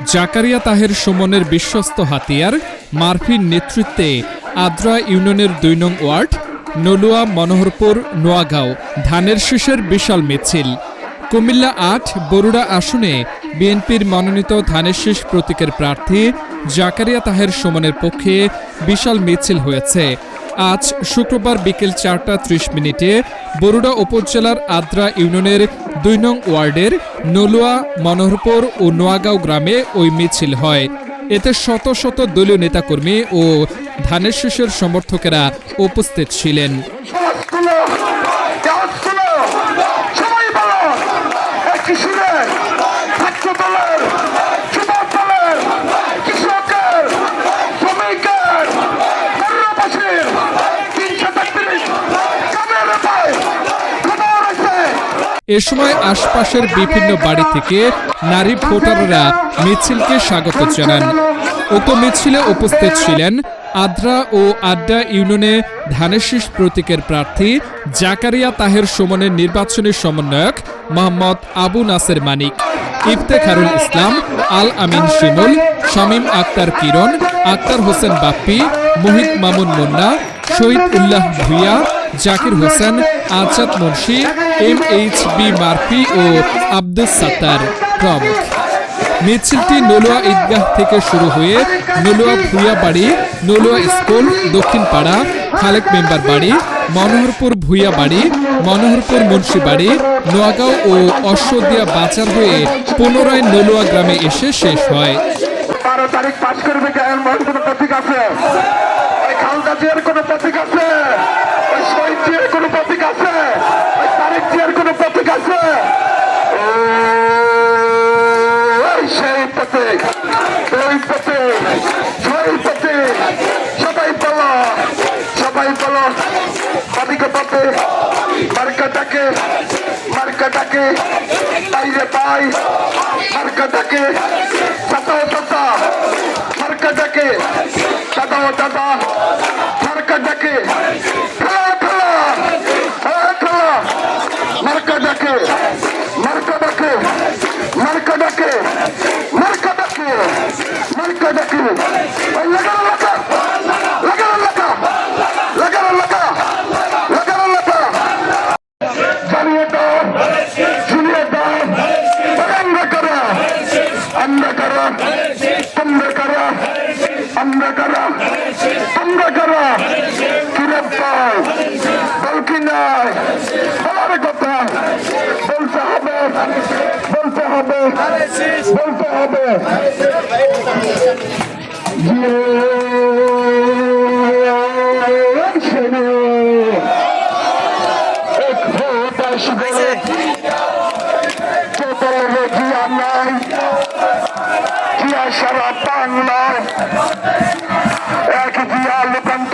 জাকারিয়া তাহের সুমনের বিশ্বস্ত হাতিয়ার মারফির নেতৃত্বে আদ্রা ইউনিয়নের ২ নং ওয়ার্ড নলুয়া মনোহরপুর নোয়াগাঁও ধানের শীষের বিশাল মিছিল। কুমিল্লা ৮ বরুড়া আসনে বিএনপির মনোনীত ধানের শীষ প্রতীকের প্রার্থী জাকারিয়া তাহের সুমনের পক্ষে বিশাল মিছিল হয়েছে। আজ শুক্রবার বিকেল ৪টা ৩০ মিনিটে বরুড়া উপজেলার আদ্রা ইউনিয়নের ২ নং ওয়ার্ডের নলুয়া মনোহরপুর ও নোয়াগাঁও গ্রামে ওই মিছিল হয়। এতে শত শত দলীয় নেতাকর্মী ও ধানের শীষের সমর্থকেরা উপস্থিত ছিলেন। এ সময় আশপাশের বিভিন্ন বাড়ি থেকে নারী ভোটাররা মিছিলকে স্বাগত জানান। উক্ত মিছিলে উপস্থিত ছিলেন আদ্রা ও আড্ডা ইউনিয়নে ধানের শীষ প্রতীকের প্রার্থী জাকারিয়া তাহের সুমনের নির্বাচনী সমন্বয়ক মোহাম্মদ আবু নাসের মানিক, ইফতেখারুল ইসলাম, আল আমিন শিমুল, শামীম আক্তার কিরণ, আক্তার হোসেন বাপ্পি, মোহিত মামুন মুন্না, শহীদ উল্লাহ ভুইয়া, জাকির হোসেন, আজাদ মুন্সি, MHB মারফি ও আব্দুস সাত্তার প্রমুখ। মিছিলটি নলুয়া ঈদগাহ থেকে শুরু হয়ে নলুয়া ভুইয়া বাড়ি, নলুয়া স্কুল, দক্ষিণ পাড়া, খালেক মেম্বার বাড়ি, মনোহরপুর ভুইয়া বাড়ি, মনোহরপুর মুন্সি বাড়ি, নোয়াগাঁও ও অশ্বদিয়া বাজার হয়ে পুনরায় নলুয়া গ্রামে এসে শেষ হয়। 12 তারিখ পাশ করবে কোনো প্রতীক আছে? ওই খালদা জিয়ার কোনো প্রতীক আছে? ওই শহীদ জিয়ার কোনো প্রতীক আছে? ওই তারিখ জিয়ার কোনো প্রতীক আছে? সেই প্রতীক, ওই প্রতীক, সেই প্রতীক, সবাই বলো, সবাই বলো, মালিক পাবে মার্কাটাকে, মার্কাটাকে বাইরে পাই, মার্কাটাকে সাতাও দাদা, মার্কাটাকে সাতাও দাদা, মার্কাটাকে খেলা খেলা খেলা খেলা, মার্কাটাকে মার্কাটাকে মার্কাটাকে মার্কাটাকে মার্কাটাকে লাগানো লাগা লাগানো লাগা লাগানো লাগা লাগানো লাগা জানিয়ে দাও, ঝুলিয়ে দাও, আমরা করা, আমরা করা, তোমরা করা, আমরা করা, তোমরা করা, কিরে পাও বল কি নাই বলার কথা বলতে হবে, বলতে হবে, বলতে হবে। এক ভোট আসবে, চোদ্দে জিয়া নাই, জিয়া সারা বাংলায়, এক জিয়া লোকান্ত